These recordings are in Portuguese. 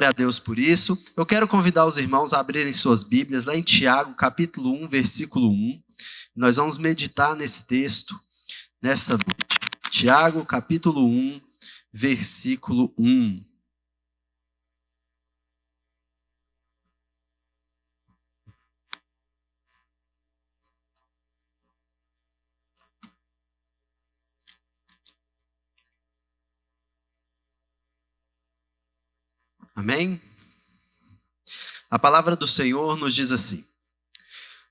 Glória a Deus por isso. Eu quero convidar os irmãos a abrirem suas Bíblias lá em Tiago, capítulo 1, versículo 1. Nós vamos meditar nesse texto nessa noite. Tiago, capítulo 1, versículo 1. Amém? A palavra do Senhor nos diz assim: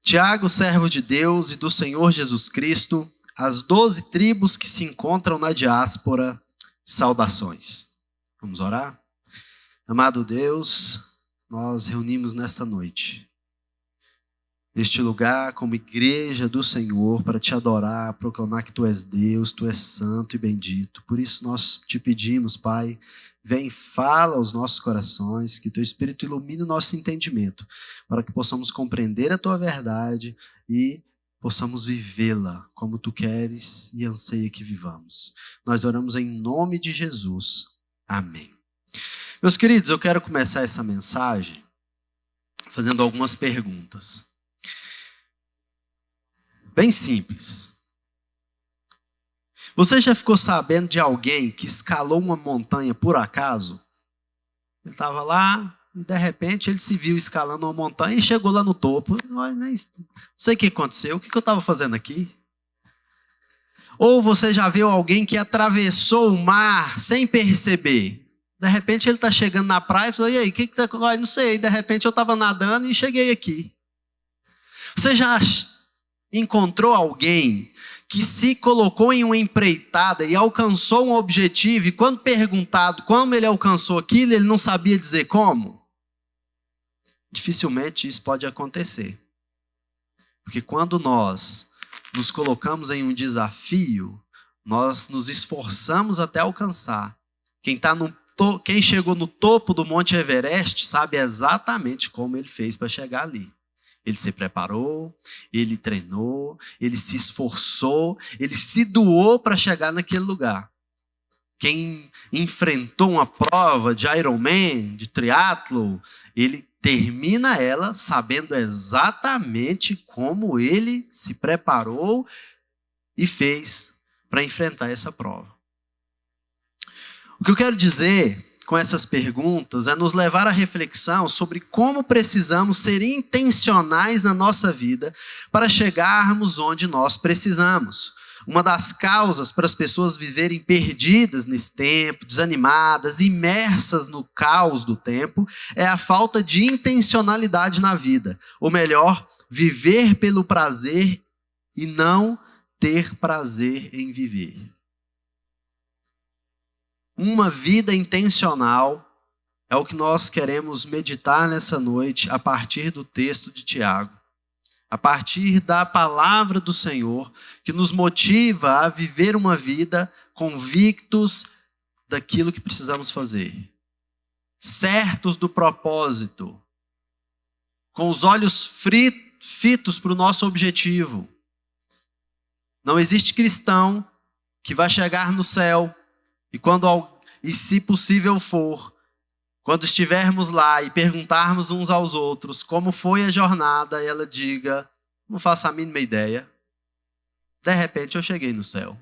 Tiago, servo de Deus e do Senhor Jesus Cristo, as 12 tribos que se encontram na diáspora, saudações. Vamos orar? Amado Deus, nós reunimos nesta noite, neste lugar como igreja do Senhor, para te adorar, proclamar que Tu és Deus, Tu és santo e bendito. Por isso nós te pedimos, Pai, vem, fala aos nossos corações, que Teu Espírito ilumine o nosso entendimento, para que possamos compreender a Tua verdade e possamos vivê-la como Tu queres e anseia que vivamos. Nós oramos em nome de Jesus. Amém. Meus queridos, eu quero começar essa mensagem fazendo algumas perguntas. Bem simples. Você já ficou sabendo de alguém que escalou uma montanha por acaso? Ele estava lá e de repente ele se viu escalando uma montanha e chegou lá no topo. Não sei o que aconteceu, o que eu estava fazendo aqui? Ou você já viu alguém que atravessou o mar sem perceber? De repente ele está chegando na praia e falou, e aí, o que está acontecendo? Não sei, de repente eu estava nadando e cheguei aqui. Você já encontrou alguém que se colocou em uma empreitada e alcançou um objetivo, e quando perguntado como ele alcançou aquilo, ele não sabia dizer como? Dificilmente isso pode acontecer. Porque quando nós nos colocamos em um desafio, nós nos esforçamos até alcançar. Quem chegou no topo do Monte Everest sabe exatamente como ele fez para chegar ali. Ele se preparou, ele treinou, ele se esforçou, ele se doou para chegar naquele lugar. Quem enfrentou uma prova de Ironman, de triatlo, ele termina ela sabendo exatamente como ele se preparou e fez para enfrentar essa prova. O que eu quero dizer com essas perguntas é nos levar à reflexão sobre como precisamos ser intencionais na nossa vida para chegarmos onde nós precisamos. Uma das causas para as pessoas viverem perdidas nesse tempo, desanimadas, imersas no caos do tempo, é a falta de intencionalidade na vida. Ou melhor, viver pelo prazer e não ter prazer em viver. Uma vida intencional é o que nós queremos meditar nessa noite a partir do texto de Tiago. A partir da palavra do Senhor, que nos motiva a viver uma vida convictos daquilo que precisamos fazer. Certos do propósito. Com os olhos fitos para o nosso objetivo. Não existe cristão que vai chegar no céu e se possível for, quando estivermos lá e perguntarmos uns aos outros como foi a jornada, ela diga, não faço a mínima ideia, de repente eu cheguei no céu.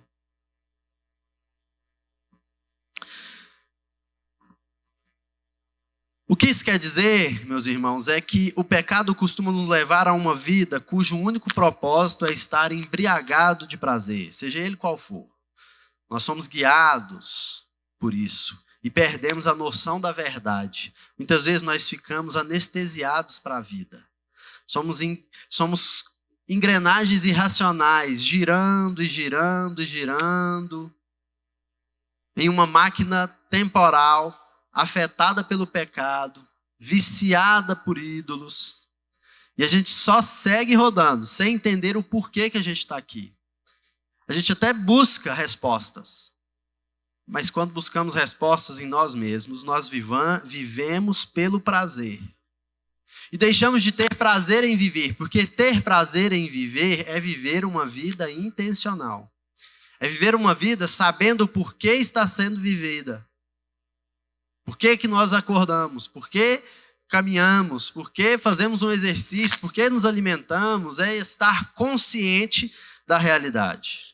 O que isso quer dizer, meus irmãos, é que o pecado costuma nos levar a uma vida cujo único propósito é estar embriagado de prazer, seja ele qual for. Nós somos guiados por isso e perdemos a noção da verdade. Muitas vezes nós ficamos anestesiados para a vida. Somos engrenagens irracionais, girando e girando e girando em uma máquina temporal, afetada pelo pecado, viciada por ídolos. E a gente só segue rodando, sem entender o porquê que a gente está aqui. A gente até busca respostas, mas quando buscamos respostas em nós mesmos, nós vivemos pelo prazer. E deixamos de ter prazer em viver, porque ter prazer em viver é viver uma vida intencional. É viver uma vida sabendo o porquê está sendo vivida. Por que que nós acordamos? Por que caminhamos? Por que fazemos um exercício? Por que nos alimentamos? É estar consciente da realidade.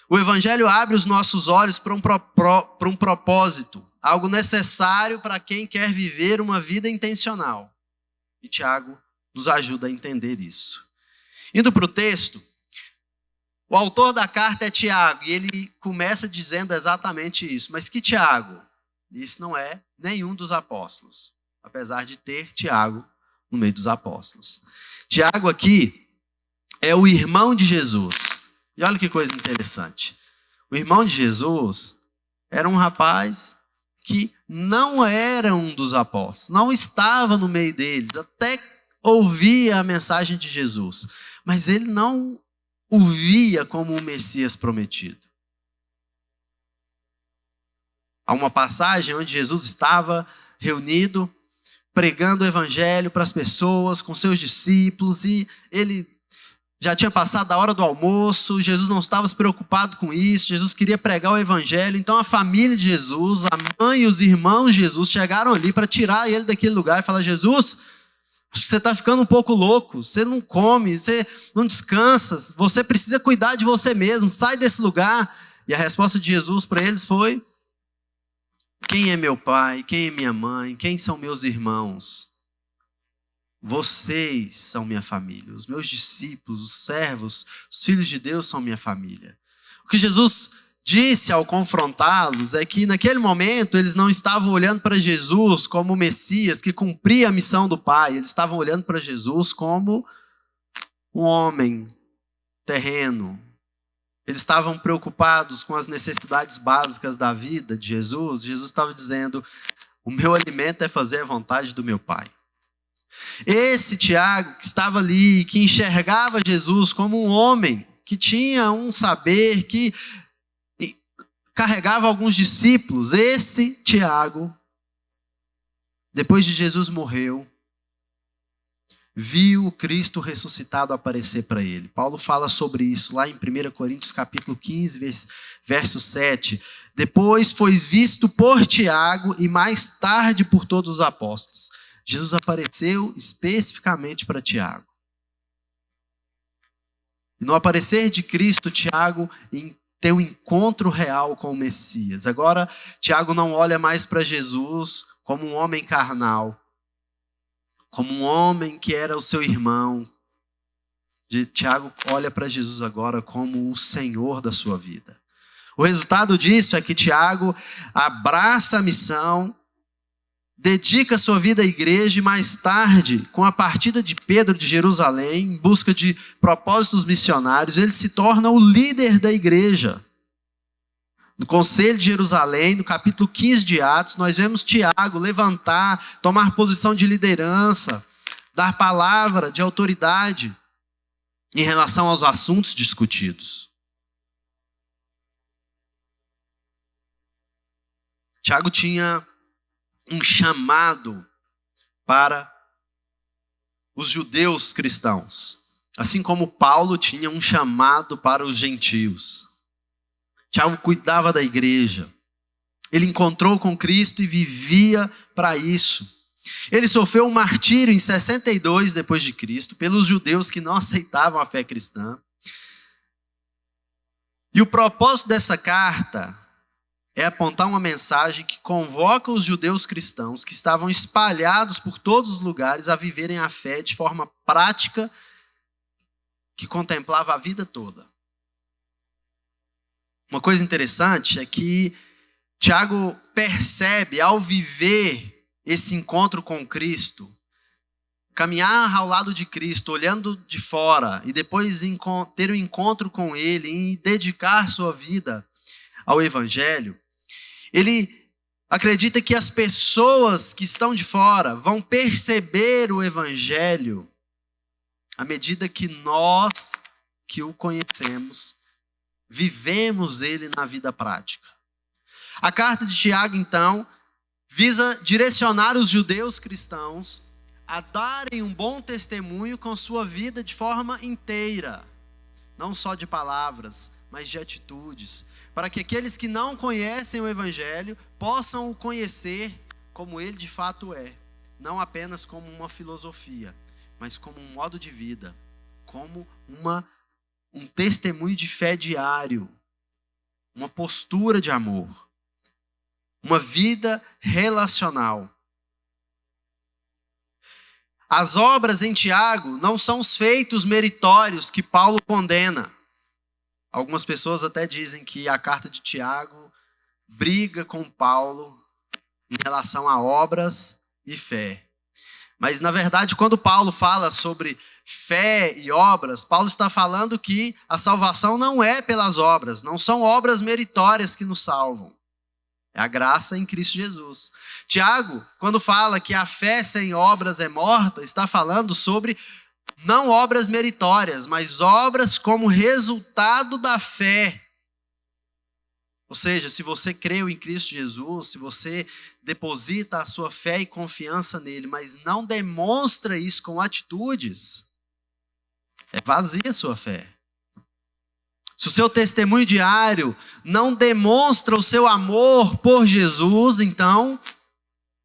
O Evangelho abre os nossos olhos para um propósito, algo necessário para quem quer viver uma vida intencional. E Tiago nos ajuda a entender isso. Indo para o texto, o autor da carta é Tiago, e ele começa dizendo exatamente isso. Mas que Tiago? Isso não é nenhum dos apóstolos, apesar de ter Tiago no meio dos apóstolos. Tiago aqui é o irmão de Jesus. E olha que coisa interessante. O irmão de Jesus era um rapaz que não era um dos apóstolos, não estava no meio deles, até ouvia a mensagem de Jesus, mas ele não o via como o Messias prometido. Há uma passagem onde Jesus estava reunido, pregando o evangelho para as pessoas, com seus discípulos, e ele já tinha passado a hora do almoço, Jesus não estava se preocupado com isso, Jesus queria pregar o evangelho, então a família de Jesus, a mãe e os irmãos de Jesus chegaram ali para tirar ele daquele lugar e falar: Jesus, acho que você está ficando um pouco louco, você não come, você não descansa, você precisa cuidar de você mesmo, sai desse lugar. E a resposta de Jesus para eles foi: quem é meu pai, quem é minha mãe, quem são meus irmãos? Vocês são minha família, os meus discípulos, os servos, os filhos de Deus são minha família. O que Jesus disse ao confrontá-los é que naquele momento eles não estavam olhando para Jesus como o Messias que cumpria a missão do Pai, eles estavam olhando para Jesus como um homem terreno. Eles estavam preocupados com as necessidades básicas da vida de Jesus. Jesus estava dizendo: o meu alimento é fazer a vontade do meu Pai. Esse Tiago que estava ali, que enxergava Jesus como um homem, que tinha um saber, que carregava alguns discípulos, esse Tiago, depois de Jesus morreu, viu o Cristo ressuscitado aparecer para ele. Paulo fala sobre isso lá em 1 Coríntios capítulo 15, verso 7. Depois foi visto por Tiago e mais tarde por todos os apóstolos. Jesus apareceu especificamente para Tiago. E no aparecer de Cristo, Tiago tem um encontro real com o Messias. Agora, Tiago não olha mais para Jesus como um homem carnal, como um homem que era o seu irmão. Tiago olha para Jesus agora como o Senhor da sua vida. O resultado disso é que Tiago abraça a missão, dedica sua vida à igreja e mais tarde, com a partida de Pedro de Jerusalém, em busca de propósitos missionários, ele se torna o líder da igreja. No Conselho de Jerusalém, no capítulo 15 de Atos, nós vemos Tiago levantar, tomar posição de liderança, dar palavra de autoridade em relação aos assuntos discutidos. Tiago tinha um chamado para os judeus cristãos, assim como Paulo tinha um chamado para os gentios. Tiago cuidava da igreja, ele encontrou com Cristo e vivia para isso. Ele sofreu um martírio em 62 depois de Cristo pelos judeus que não aceitavam a fé cristã. E o propósito dessa carta é apontar uma mensagem que convoca os judeus cristãos que estavam espalhados por todos os lugares a viverem a fé de forma prática, que contemplava a vida toda. Uma coisa interessante é que Tiago percebe, ao viver esse encontro com Cristo, caminhar ao lado de Cristo, olhando de fora, e depois ter um encontro com Ele e dedicar sua vida ao Evangelho, ele acredita que as pessoas que estão de fora vão perceber o Evangelho à medida que nós, que o conhecemos, vivemos ele na vida prática. A carta de Tiago, então, visa direcionar os judeus cristãos a darem um bom testemunho com sua vida de forma inteira, não só de palavras, mas de atitudes, para que aqueles que não conhecem o Evangelho possam o conhecer como ele de fato é, não apenas como uma filosofia, mas como um modo de vida, como um testemunho de fé diário, uma postura de amor, uma vida relacional. As obras em Tiago não são os feitos meritórios que Paulo condena. Algumas pessoas até dizem que a carta de Tiago briga com Paulo em relação a obras e fé. Mas, na verdade, quando Paulo fala sobre fé e obras, Paulo está falando que a salvação não é pelas obras, não são obras meritórias que nos salvam. É a graça em Cristo Jesus. Tiago, quando fala que a fé sem obras é morta, está falando sobre não obras meritórias, mas obras como resultado da fé. Ou seja, se você creu em Cristo Jesus, se você deposita a sua fé e confiança nele, mas não demonstra isso com atitudes, é vazia a sua fé. Se o seu testemunho diário não demonstra o seu amor por Jesus, então,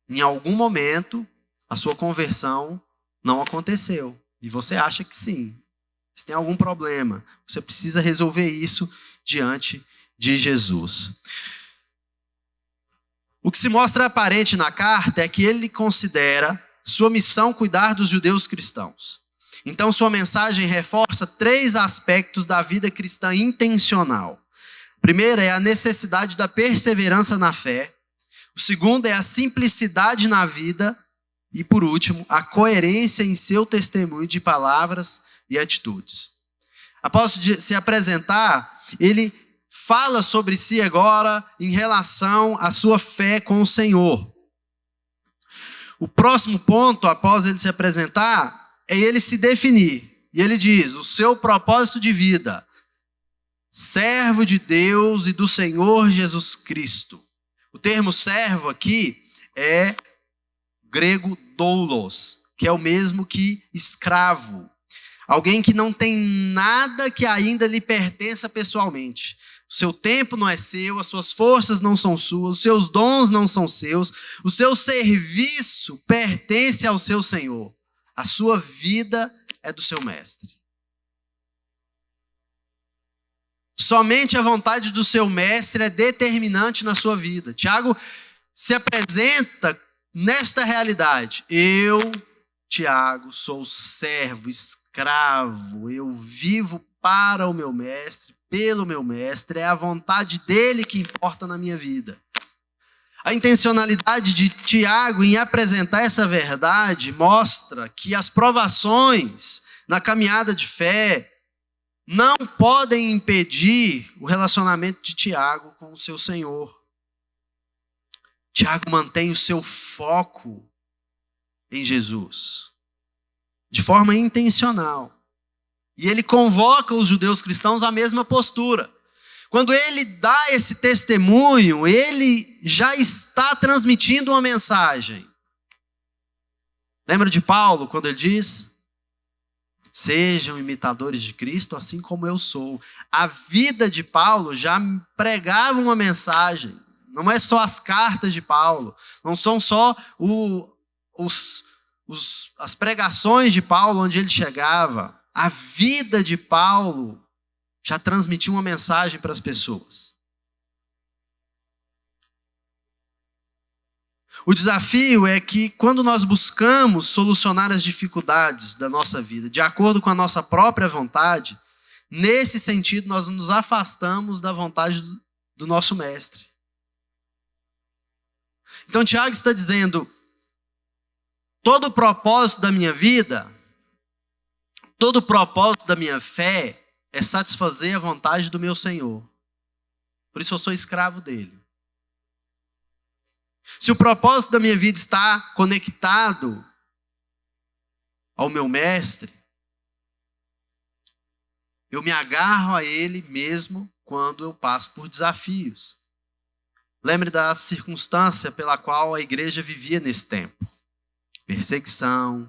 em algum momento, a sua conversão não aconteceu. E você acha que sim. Se tem algum problema, você precisa resolver isso diante de Jesus. O que se mostra aparente na carta é que ele considera sua missão cuidar dos judeus cristãos. Então, sua mensagem reforça 3 aspectos da vida cristã intencional. O primeiro é a necessidade da perseverança na fé. O segundo é a simplicidade na vida. E, por último, a coerência em seu testemunho de palavras e atitudes. Após se apresentar, ele fala sobre si agora em relação à sua fé com o Senhor. O próximo ponto, após ele se apresentar, é ele se definir. E ele diz: o seu propósito de vida, servo de Deus e do Senhor Jesus Cristo. O termo servo aqui é grego doulos, que é o mesmo que escravo. Alguém que não tem nada que ainda lhe pertença pessoalmente. O seu tempo não é seu, as suas forças não são suas, os seus dons não são seus, o seu serviço pertence ao seu Senhor. A sua vida é do seu mestre. Somente a vontade do seu mestre é determinante na sua vida. Tiago se apresenta nesta realidade. Eu, Tiago, sou servo, escravo, eu vivo para o meu mestre, pelo meu mestre, é a vontade dele que importa na minha vida. A intencionalidade de Tiago em apresentar essa verdade mostra que as provações na caminhada de fé não podem impedir o relacionamento de Tiago com o seu Senhor. Tiago mantém o seu foco em Jesus, de forma intencional. E ele convoca os judeus cristãos à mesma postura. Quando ele dá esse testemunho, ele já está transmitindo uma mensagem. Lembra de Paulo, quando ele diz: sejam imitadores de Cristo, assim como eu sou. A vida de Paulo já pregava uma mensagem. Não é só as cartas de Paulo, não são só as pregações de Paulo onde ele chegava. A vida de Paulo já transmitiu uma mensagem para as pessoas. O desafio é que quando nós buscamos solucionar as dificuldades da nossa vida de acordo com a nossa própria vontade, nesse sentido nós nos afastamos da vontade do nosso mestre. Então Tiago está dizendo: todo o propósito da minha vida, todo o propósito da minha fé é satisfazer a vontade do meu Senhor. Por isso eu sou escravo dele. Se o propósito da minha vida está conectado ao meu mestre, eu me agarro a ele mesmo quando eu passo por desafios. Lembre da circunstância pela qual a igreja vivia nesse tempo. Perseguição.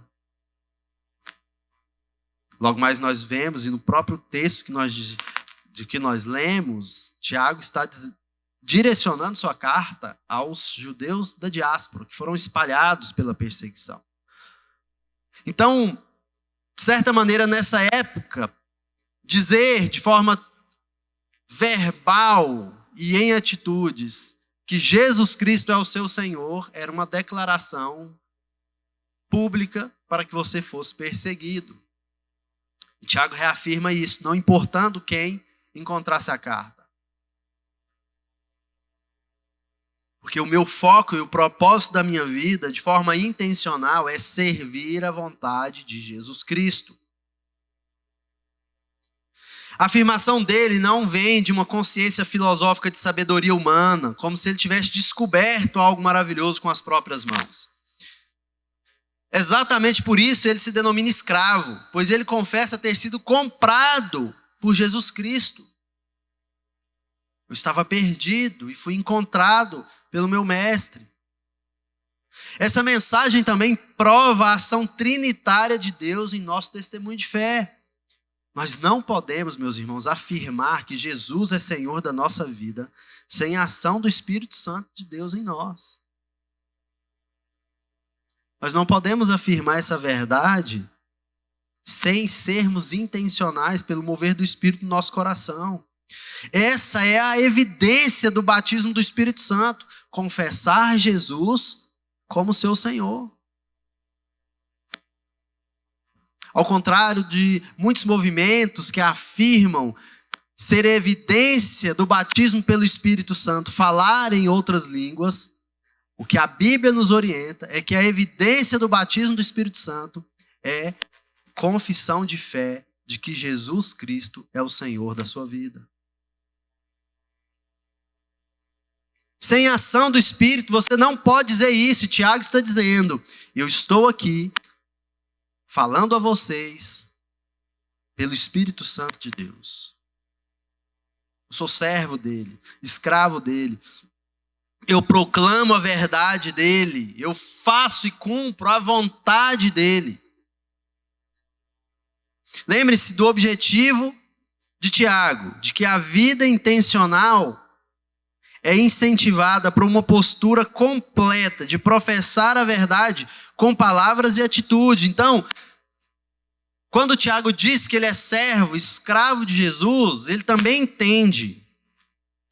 Logo mais nós vemos, e no próprio texto que nós de que nós lemos, Tiago está direcionando sua carta aos judeus da diáspora, que foram espalhados pela perseguição. Então, de certa maneira, nessa época, dizer de forma verbal e em atitudes que Jesus Cristo é o seu Senhor era uma declaração pública para que você fosse perseguido. E Tiago reafirma isso, não importando quem encontrasse a carta. Porque o meu foco e o propósito da minha vida, de forma intencional, é servir a vontade de Jesus Cristo. A afirmação dele não vem de uma consciência filosófica de sabedoria humana, como se ele tivesse descoberto algo maravilhoso com as próprias mãos. Exatamente por isso ele se denomina escravo, pois ele confessa ter sido comprado por Jesus Cristo. Eu estava perdido e fui encontrado pelo meu mestre. Essa mensagem também prova a ação trinitária de Deus em nosso testemunho de fé. Nós não podemos, meus irmãos, afirmar que Jesus é Senhor da nossa vida sem a ação do Espírito Santo de Deus em nós. Nós não podemos afirmar essa verdade sem sermos intencionais pelo mover do Espírito no nosso coração. Essa é a evidência do batismo do Espírito Santo. Confessar Jesus como seu Senhor. Ao contrário de muitos movimentos que afirmam ser evidência do batismo pelo Espírito Santo, falar em outras línguas, o que a Bíblia nos orienta é que a evidência do batismo do Espírito Santo é confissão de fé de que Jesus Cristo é o Senhor da sua vida. Sem a ação do Espírito, você não pode dizer isso. Tiago está dizendo, eu estou aqui falando a vocês pelo Espírito Santo de Deus. Eu sou servo dele, escravo dele. Eu proclamo a verdade dele. Eu faço e cumpro a vontade dele. Lembre-se do objetivo de Tiago, de que a vida intencional é incentivada por uma postura completa de professar a verdade com palavras e atitude. Então, quando Tiago diz que ele é servo, escravo de Jesus, ele também entende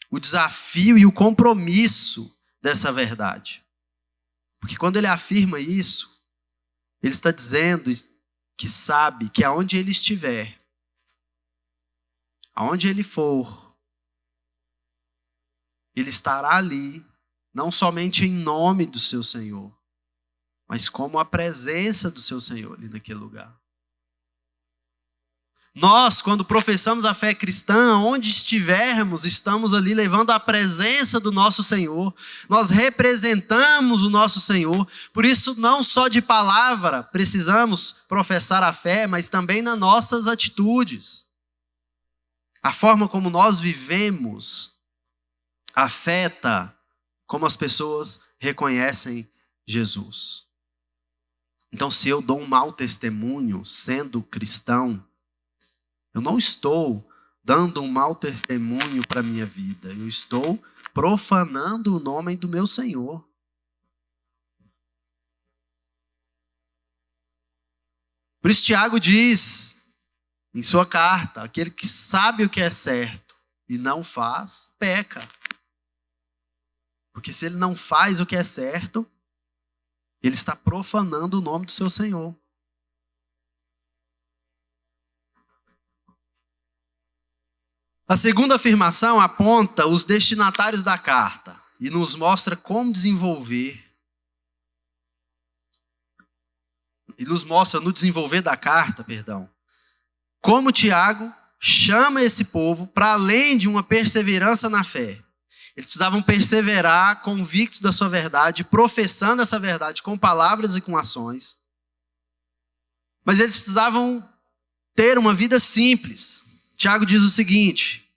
o desafio e o compromisso dessa verdade. Porque quando ele afirma isso, ele está dizendo que sabe que aonde ele estiver, aonde ele for, ele estará ali, não somente em nome do seu Senhor, mas como a presença do seu Senhor ali naquele lugar. Nós, quando professamos a fé cristã, onde estivermos, estamos ali levando a presença do nosso Senhor. Nós representamos o nosso Senhor. Por isso, não só de palavra precisamos professar a fé, mas também nas nossas atitudes. A forma como nós vivemos afeta como as pessoas reconhecem Jesus. Então, se eu dou um mau testemunho sendo cristão, eu não estou dando um mau testemunho para a minha vida. Eu estou profanando o nome do meu Senhor. Por isso Tiago diz em sua carta, aquele que sabe o que é certo e não faz, peca. Porque se ele não faz o que é certo, ele está profanando o nome do seu Senhor. A segunda afirmação aponta os destinatários da carta e nos mostra como desenvolver. E nos mostra no desenvolver da carta, como Tiago chama esse povo para além de uma perseverança na fé. Eles precisavam perseverar convictos da sua verdade, professando essa verdade com palavras e com ações. Mas eles precisavam ter uma vida simples. Tiago diz o seguinte: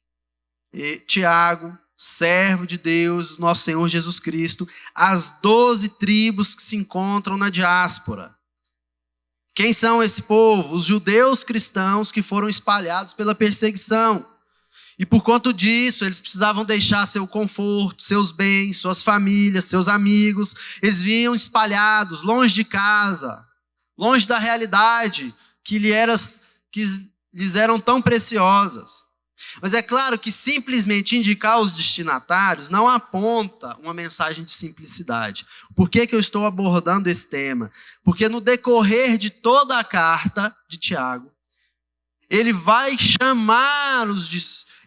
Tiago, servo de Deus, nosso Senhor Jesus Cristo, as 12 tribos que se encontram na diáspora. Quem são esse povo? Os judeus cristãos que foram espalhados pela perseguição. E por conta disso, eles precisavam deixar seu conforto, seus bens, suas famílias, seus amigos. Eles vinham espalhados, longe de casa, longe da realidade que lhes eram tão preciosas. Mas é claro que simplesmente indicar os destinatários não aponta uma mensagem de simplicidade. Por que eu estou abordando esse tema? Porque no decorrer de toda a carta de Tiago, ele vai chamar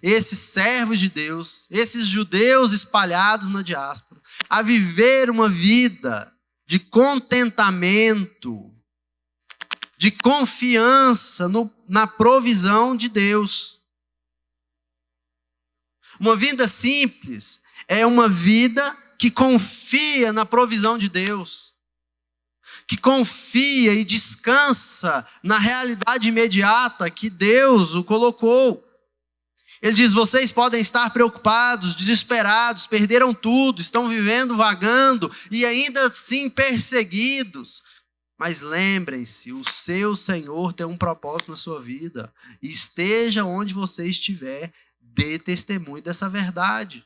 esses servos de Deus, esses judeus espalhados na diáspora, a viver uma vida de contentamento, de confiança na provisão de Deus. Uma vida simples é uma vida que confia na provisão de Deus, que confia e descansa na realidade imediata que Deus o colocou. Ele diz: vocês podem estar preocupados, desesperados, perderam tudo, estão vivendo, vagando e ainda assim perseguidos. Mas lembrem-se, o seu Senhor tem um propósito na sua vida. E esteja onde você estiver, dê testemunho dessa verdade.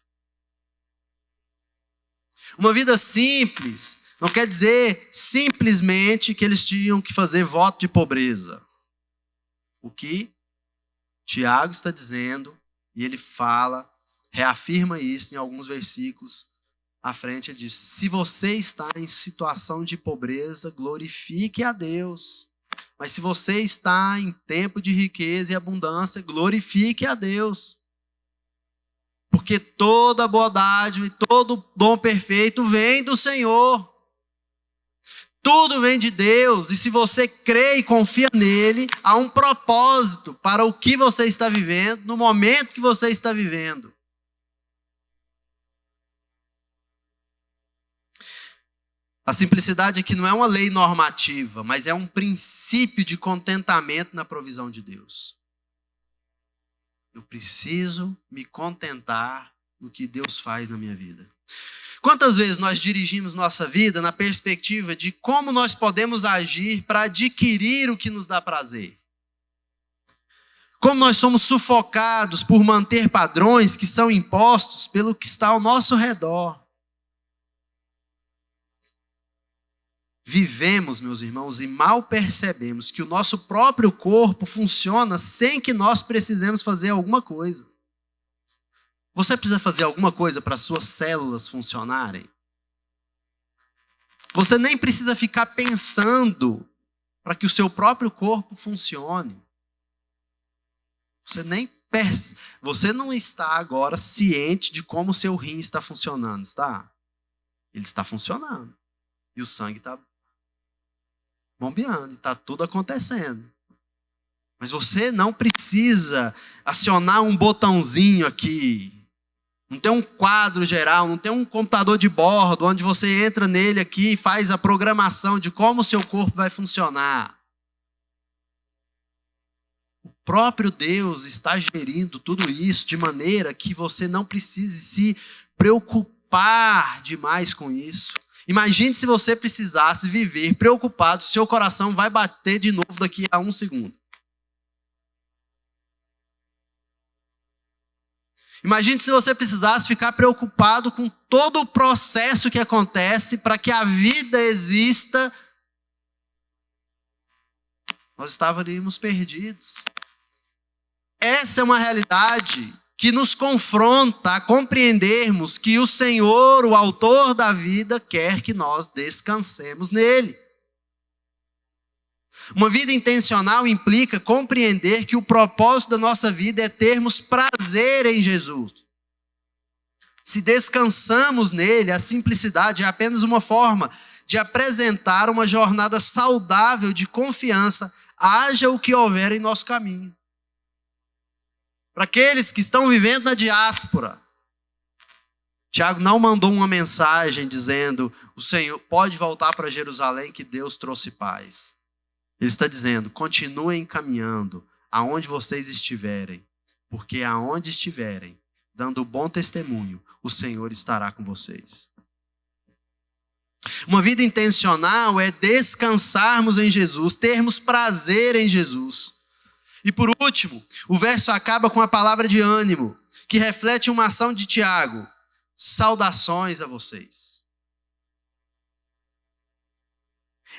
Uma vida simples não quer dizer simplesmente que eles tinham que fazer voto de pobreza. O que Tiago está dizendo, e ele fala, reafirma isso em alguns versículos à frente. Ele diz: se você está em situação de pobreza, glorifique a Deus. Mas se você está em tempo de riqueza e abundância, glorifique a Deus. Porque toda bondade e todo dom perfeito vem do Senhor. Tudo vem de Deus, e se você crê e confia nele, há um propósito para o que você está vivendo, no momento que você está vivendo. A simplicidade aqui não é uma lei normativa, mas é um princípio de contentamento na provisão de Deus. Eu preciso me contentar no que Deus faz na minha vida. Quantas vezes nós dirigimos nossa vida na perspectiva de como nós podemos agir para adquirir o que nos dá prazer? Como nós somos sufocados por manter padrões que são impostos pelo que está ao nosso redor. Vivemos, meus irmãos, e mal percebemos que o nosso próprio corpo funciona sem que nós precisemos fazer alguma coisa. Você precisa fazer alguma coisa para suas células funcionarem? Você nem precisa ficar pensando para que o seu próprio corpo funcione. Você não está agora ciente de como o seu rim está funcionando, está? Ele está funcionando. E o sangue está bombeando, e está tudo acontecendo. Mas você não precisa acionar um botãozinho aqui. Não tem um quadro geral, não tem um computador de bordo, onde você entra nele aqui e faz a programação de como o seu corpo vai funcionar. O próprio Deus está gerindo tudo isso de maneira que você não precise se preocupar demais com isso. Imagine se você precisasse viver preocupado, seu coração vai bater de novo daqui a 1 segundo. Imagine se você precisasse ficar preocupado com todo o processo que acontece para que a vida exista. Nós estaríamos perdidos. Essa é uma realidade que nos confronta a compreendermos que o Senhor, o autor da vida, quer que nós descansemos nele. Uma vida intencional implica compreender que o propósito da nossa vida é termos prazer em Jesus. Se descansamos nele, a simplicidade é apenas uma forma de apresentar uma jornada saudável de confiança, haja o que houver em nosso caminho. Para aqueles que estão vivendo na diáspora, Tiago não mandou uma mensagem dizendo: o Senhor pode voltar para Jerusalém que Deus trouxe paz. Ele está dizendo: continuem caminhando aonde vocês estiverem, porque aonde estiverem, dando bom testemunho, o Senhor estará com vocês. Uma vida intencional é descansarmos em Jesus, termos prazer em Jesus. E por último, o verso acaba com a palavra de ânimo, que reflete uma ação de Tiago. Saudações a vocês.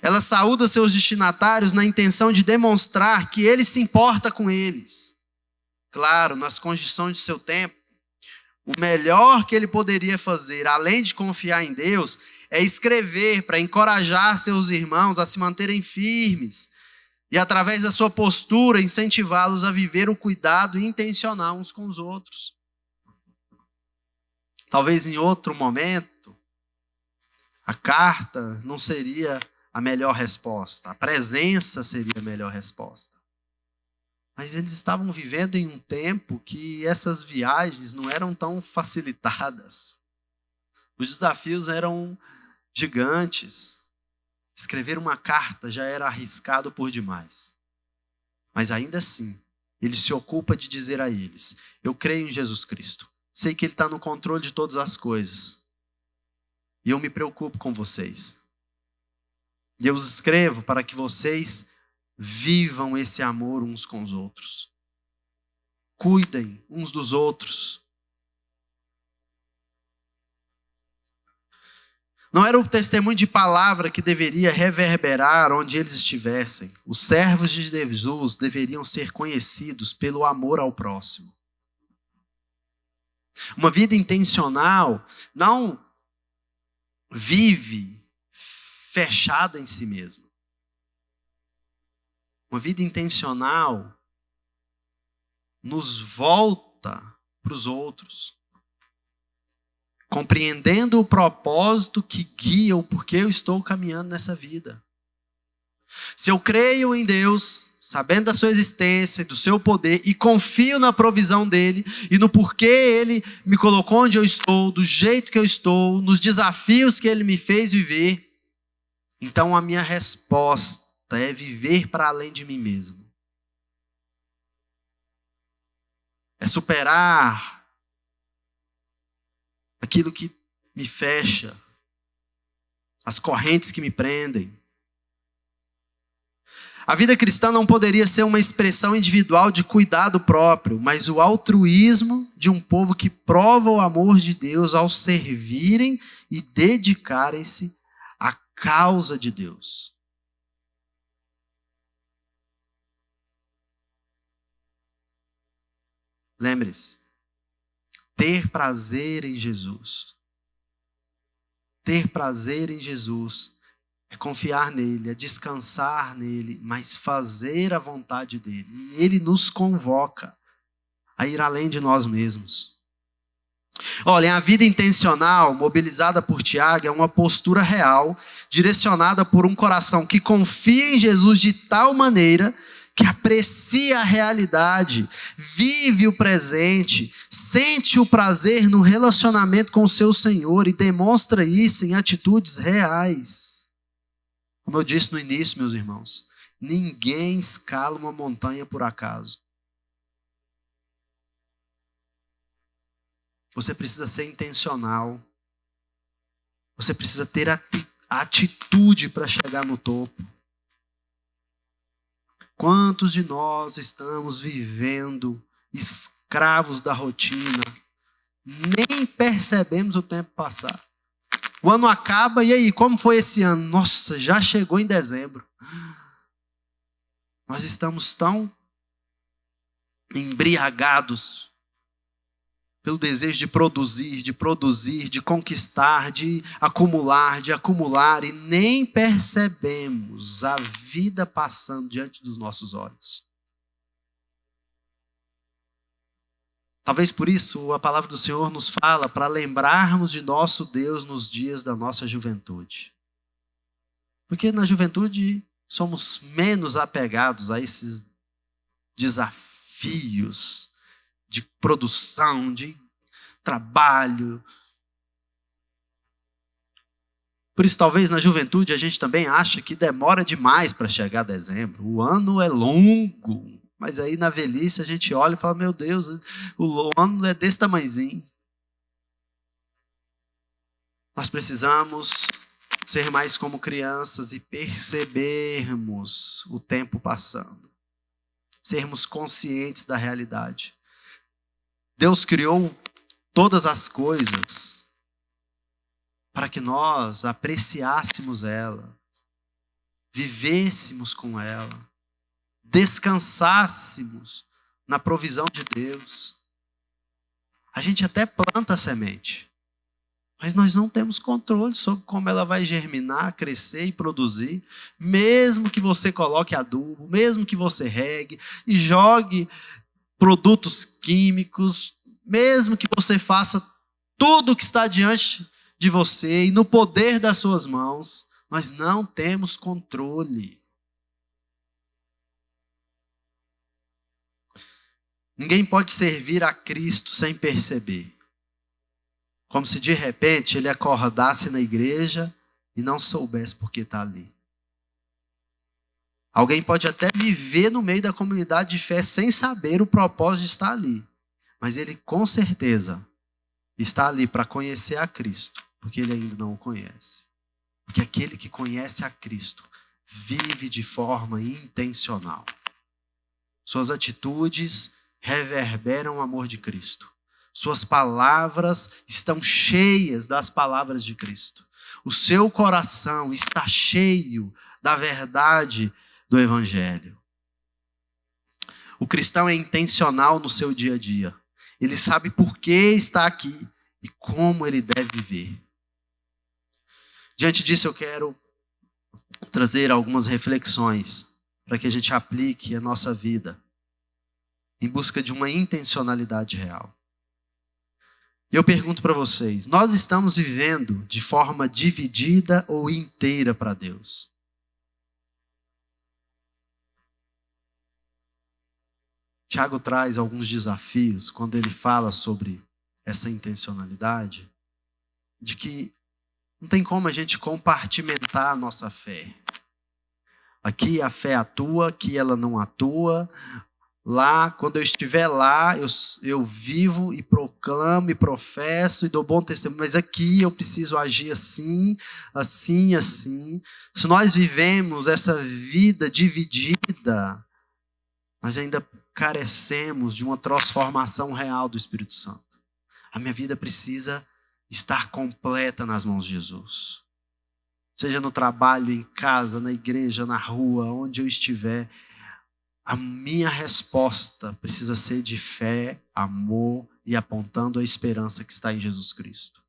Ela saúda seus destinatários na intenção de demonstrar que ele se importa com eles. Claro, nas condições de seu tempo, o melhor que ele poderia fazer, além de confiar em Deus, é escrever para encorajar seus irmãos a se manterem firmes e, através da sua postura, incentivá-los a viver o cuidado intencional uns com os outros. Talvez em outro momento, a carta não seria a melhor resposta, a presença seria a melhor resposta. Mas eles estavam vivendo em um tempo que essas viagens não eram tão facilitadas. Os desafios eram gigantes. Escrever uma carta já era arriscado por demais. Mas ainda assim, ele se ocupa de dizer a eles: eu creio em Jesus Cristo. Sei que ele está no controle de todas as coisas. E eu me preocupo com vocês. E eu os escrevo para que vocês vivam esse amor uns com os outros. Cuidem uns dos outros. Não era o testemunho de palavra que deveria reverberar onde eles estivessem. Os servos de Jesus deveriam ser conhecidos pelo amor ao próximo. Uma vida intencional não vive fechada em si mesma. Uma vida intencional nos volta para os outros, compreendendo o propósito que guia o porquê eu estou caminhando nessa vida. Se eu creio em Deus, sabendo da sua existência, do seu poder, e confio na provisão dele, e no porquê ele me colocou onde eu estou, do jeito que eu estou, nos desafios que ele me fez viver, então a minha resposta é viver para além de mim mesmo. É superar aquilo que me fecha, as correntes que me prendem. A vida cristã não poderia ser uma expressão individual de cuidado próprio, mas o altruísmo de um povo que prova o amor de Deus ao servirem e dedicarem-se à causa de Deus. Lembre-se, ter prazer em Jesus. Ter prazer em Jesus é confiar nele, é descansar nele, mas fazer a vontade dele. E ele nos convoca a ir além de nós mesmos. Olha, a vida intencional, mobilizada por Tiago, é uma postura real, direcionada por um coração que confia em Jesus de tal maneira que aprecia a realidade, vive o presente, sente o prazer no relacionamento com o seu Senhor e demonstra isso em atitudes reais. Como eu disse no início, meus irmãos, ninguém escala uma montanha por acaso. Você precisa ser intencional. Você precisa ter atitude para chegar no topo. Quantos de nós estamos vivendo escravos da rotina? Nem percebemos o tempo passar. O ano acaba, e aí, como foi esse ano? Nossa, já chegou em dezembro. Nós estamos tão embriagados pelo desejo de produzir, de conquistar, de acumular, e nem percebemos a vida passando diante dos nossos olhos. Talvez por isso a palavra do Senhor nos fala para lembrarmos de nosso Deus nos dias da nossa juventude. Porque na juventude somos menos apegados a esses desafios de produção, de trabalho. Por isso, talvez na juventude a gente também acha que demora demais para chegar a dezembro. O ano é longo. Mas aí na velhice a gente olha e fala, meu Deus, o ano é desse tamanhozinho. Nós precisamos ser mais como crianças e percebermos o tempo passando. sermos conscientes da realidade. Deus criou todas as coisas para que nós apreciássemos ela, vivêssemos com ela, descansássemos na provisão de Deus. A gente até planta a semente, mas nós não temos controle sobre como ela vai germinar, crescer e produzir. Mesmo que você coloque adubo, mesmo que você regue e jogue produtos químicos, mesmo que você faça tudo o que está diante de você e no poder das suas mãos, nós não temos controle. Ninguém pode servir a Cristo sem perceber. Como se de repente ele acordasse na igreja e não soubesse por que está ali. Alguém pode até viver no meio da comunidade de fé sem saber o propósito de estar ali. Mas ele com certeza está ali para conhecer a Cristo, porque ele ainda não o conhece. Porque aquele que conhece a Cristo vive de forma intencional. Suas atitudes reverberam o amor de Cristo. Suas palavras estão cheias das palavras de Cristo. O seu coração está cheio da verdade do Evangelho. O cristão é intencional no seu dia a dia. Ele sabe por que está aqui e como ele deve viver. Diante disso, eu quero trazer algumas reflexões para que a gente aplique a nossa vida em busca de uma intencionalidade real. E eu pergunto para vocês, nós estamos vivendo de forma dividida ou inteira para Deus? Tiago traz alguns desafios quando ele fala sobre essa intencionalidade, de que não tem como a gente compartimentar a nossa fé. Aqui a fé atua, aqui ela não atua. Lá, quando eu estiver lá, eu vivo e proclamo e professo e dou bom testemunho. Mas aqui eu preciso agir assim, assim, assim. Se nós vivemos essa vida dividida, nós ainda carecemos de uma transformação real do Espírito Santo. A minha vida precisa estar completa nas mãos de Jesus. Seja no trabalho, em casa, na igreja, na rua, onde eu estiver, a minha resposta precisa ser de fé, amor e apontando a esperança que está em Jesus Cristo.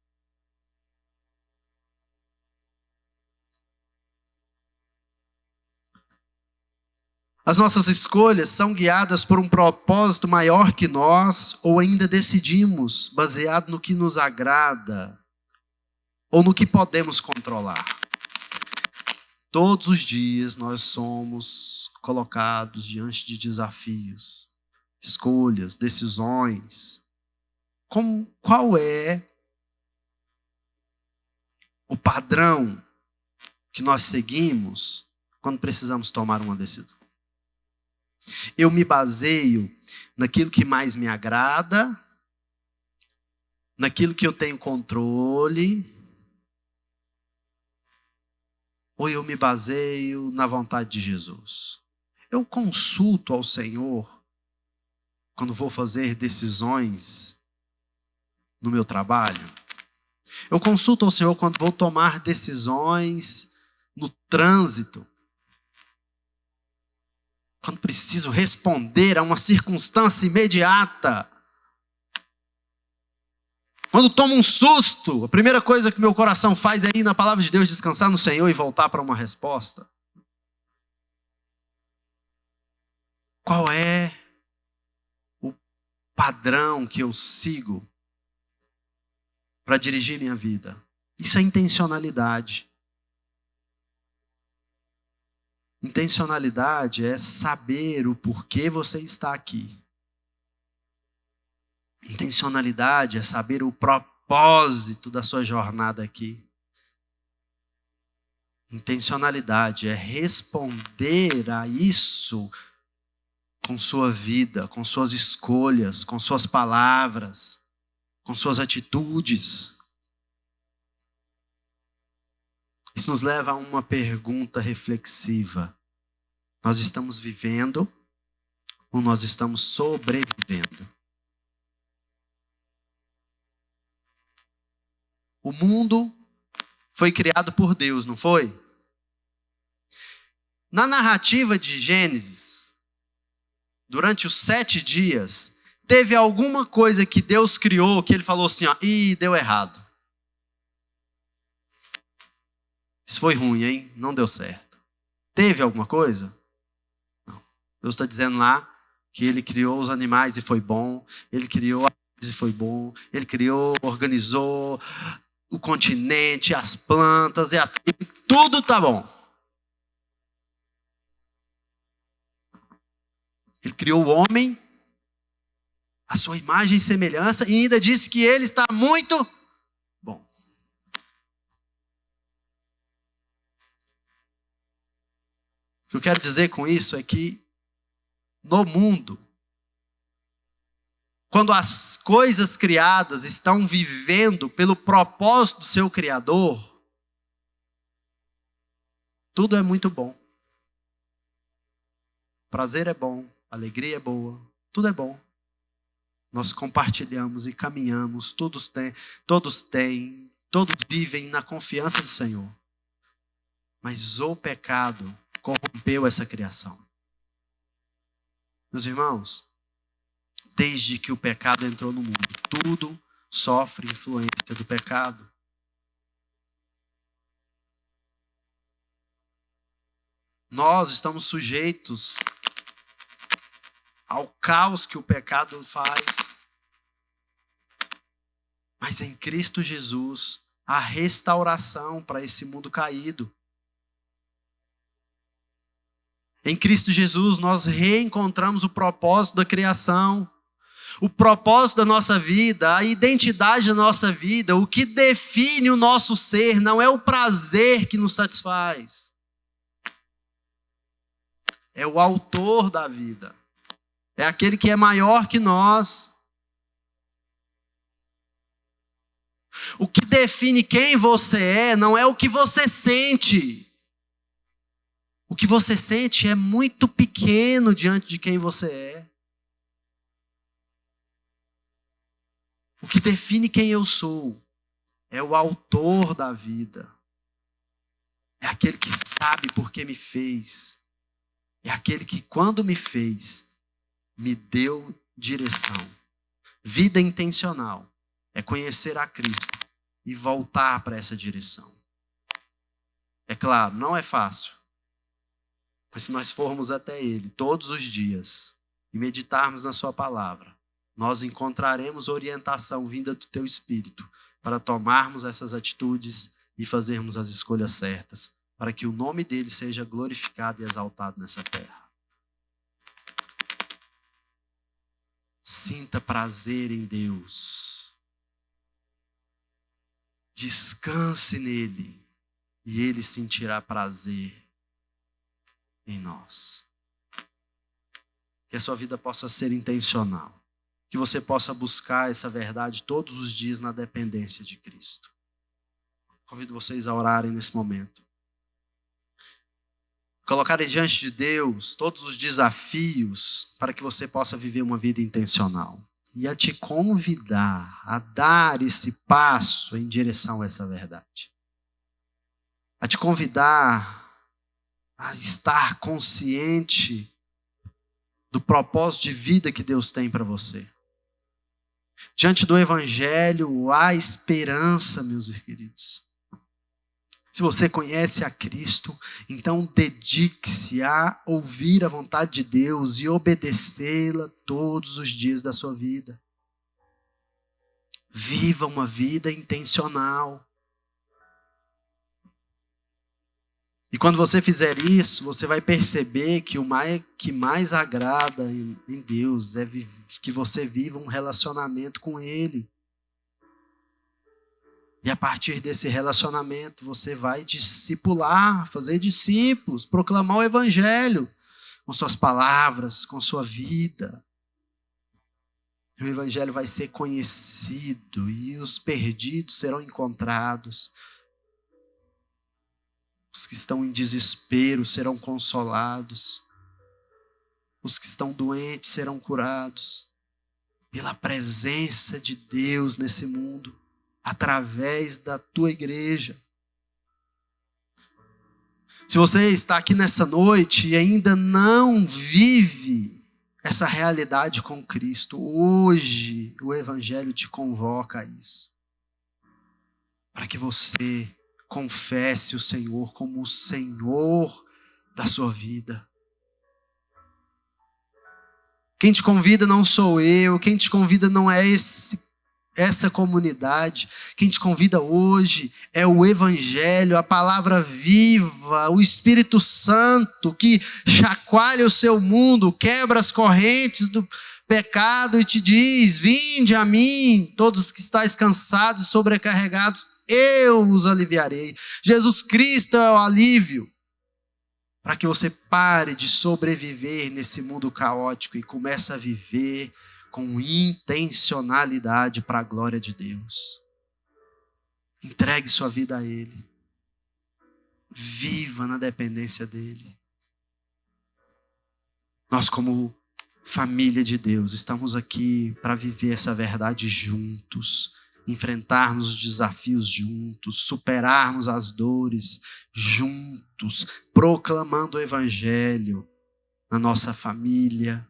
As nossas escolhas são guiadas por um propósito maior que nós, ou ainda decidimos baseado no que nos agrada ou no que podemos controlar. Todos os dias nós somos colocados diante de desafios, escolhas, decisões. Qual é o padrão que nós seguimos quando precisamos tomar uma decisão? Eu me baseio naquilo que mais me agrada, naquilo que eu tenho controle, ou eu me baseio na vontade de Jesus? Eu consulto ao Senhor quando vou fazer decisões no meu trabalho? Eu consulto ao Senhor quando vou tomar decisões no trânsito? Quando preciso responder a uma circunstância imediata? Quando tomo um susto, a primeira coisa que meu coração faz é ir na palavra de Deus, descansar no Senhor e voltar para uma resposta? Qual é o padrão que eu sigo para dirigir minha vida? Isso é intencionalidade. Intencionalidade é saber o porquê você está aqui. Intencionalidade é saber o propósito da sua jornada aqui. Intencionalidade é responder a isso com sua vida, com suas escolhas, com suas palavras, com suas atitudes. Isso nos leva a uma pergunta reflexiva. Nós estamos vivendo ou nós estamos sobrevivendo? O mundo foi criado por Deus, não foi? Na narrativa de Gênesis, durante os 7 dias, teve alguma coisa que Deus criou que ele falou assim, ó, deu errado. Isso foi ruim, hein? Não deu certo. Teve alguma coisa? Não. Deus está dizendo lá que ele criou os animais e foi bom. Ele criou as e foi bom. Ele criou, organizou o continente, as plantas e tudo tá bom. Ele criou o homem, a sua imagem e semelhança, e ainda disse que ele está muito bom. O que eu quero dizer com isso é que no mundo, quando as coisas criadas estão vivendo pelo propósito do seu Criador, tudo é muito bom. Prazer é bom, alegria é boa, tudo é bom. Nós compartilhamos e caminhamos, todos vivem na confiança do Senhor. Mas o pecado corrompeu essa criação. Meus irmãos, desde que o pecado entrou no mundo, tudo sofre influência do pecado. Nós estamos sujeitos ao caos que o pecado faz. Mas em Cristo Jesus, há restauração para esse mundo caído. Em Cristo Jesus, nós reencontramos o propósito da criação, o propósito da nossa vida, a identidade da nossa vida, o que define o nosso ser, não é o prazer que nos satisfaz. É o autor da vida. É aquele que é maior que nós. O que define quem você é não é o que você sente. O que você sente é muito pequeno diante de quem você é. O que define quem eu sou é o autor da vida. É aquele que sabe por que me fez. É aquele que, quando me fez, me deu direção. Vida intencional é conhecer a Cristo e voltar para essa direção. É claro, não é fácil. Mas se nós formos até Ele todos os dias e meditarmos na sua palavra, nós encontraremos orientação vinda do Teu Espírito para tomarmos essas atitudes e fazermos as escolhas certas, para que o nome dEle seja glorificado e exaltado nessa terra. Sinta prazer em Deus. Descanse nele e Ele sentirá prazer em nós. Que a sua vida possa ser intencional. Que você possa buscar essa verdade todos os dias na dependência de Cristo. Convido vocês a orarem nesse momento. Colocarem diante de Deus todos os desafios para que você possa viver uma vida intencional. E a te convidar a dar esse passo em direção a essa verdade. A te convidar a estar consciente do propósito de vida que Deus tem para você. Diante do Evangelho há esperança, meus queridos. Se você conhece a Cristo, então dedique-se a ouvir a vontade de Deus e obedecê-la todos os dias da sua vida. Viva uma vida intencional. E quando você fizer isso, você vai perceber que o que mais agrada em Deus é que você viva um relacionamento com Ele. E a partir desse relacionamento, você vai discipular, fazer discípulos, proclamar o Evangelho com suas palavras, com sua vida. E o Evangelho vai ser conhecido e os perdidos serão encontrados. Os que estão em desespero serão consolados. Os que estão doentes serão curados. Pela presença de Deus nesse mundo, através da tua igreja. Se você está aqui nessa noite e ainda não vive essa realidade com Cristo, hoje o Evangelho te convoca a isso. Para que você confesse o Senhor como o Senhor da sua vida. Quem te convida não sou eu, quem te convida não é essa comunidade. Quem te convida hoje é o Evangelho, a palavra viva, o Espírito Santo que chacoalha o seu mundo, quebra as correntes do pecado e te diz: vinde a mim, todos que estáis cansados e sobrecarregados, eu vos aliviarei. Jesus Cristo é o alívio. Para que você pare de sobreviver nesse mundo caótico e comece a viver com intencionalidade para a glória de Deus. Entregue sua vida a Ele. Viva na dependência dEle. Nós, como família de Deus, estamos aqui para viver essa verdade juntos. Enfrentarmos os desafios juntos, superarmos as dores juntos, proclamando o Evangelho na nossa família,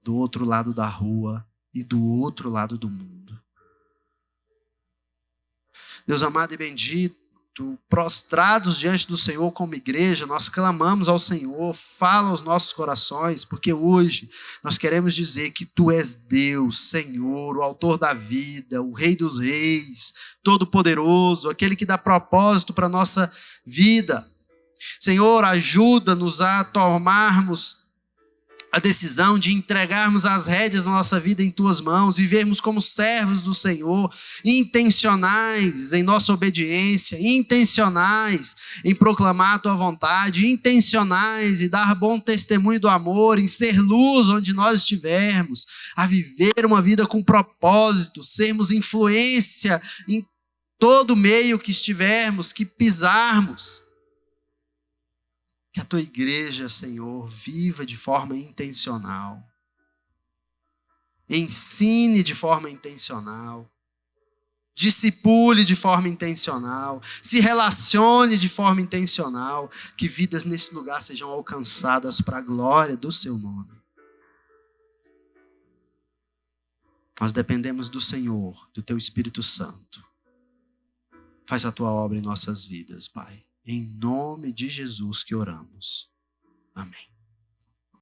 do outro lado da rua e do outro lado do mundo. Deus amado e bendito, prostrados diante do Senhor como igreja, nós clamamos ao Senhor, fala aos nossos corações, porque hoje nós queremos dizer que Tu és Deus, Senhor, o autor da vida, o Rei dos reis, todo-poderoso, aquele que dá propósito para a nossa vida. Senhor, ajuda-nos a tomarmos a decisão de entregarmos as rédeas da nossa vida em Tuas mãos, vivermos como servos do Senhor, intencionais em nossa obediência, intencionais em proclamar a Tua vontade, intencionais em dar bom testemunho do amor, em ser luz onde nós estivermos, a viver uma vida com propósito, sermos influência em todo meio que estivermos, que pisarmos. Que a Tua igreja, Senhor, viva de forma intencional. Ensine de forma intencional. Discipule de forma intencional. Se relacione de forma intencional. Que vidas nesse lugar sejam alcançadas para a glória do Seu nome. Nós dependemos do Senhor, do Teu Espírito Santo. Faz a Tua obra em nossas vidas, Pai. Em nome de Jesus que oramos. Amém.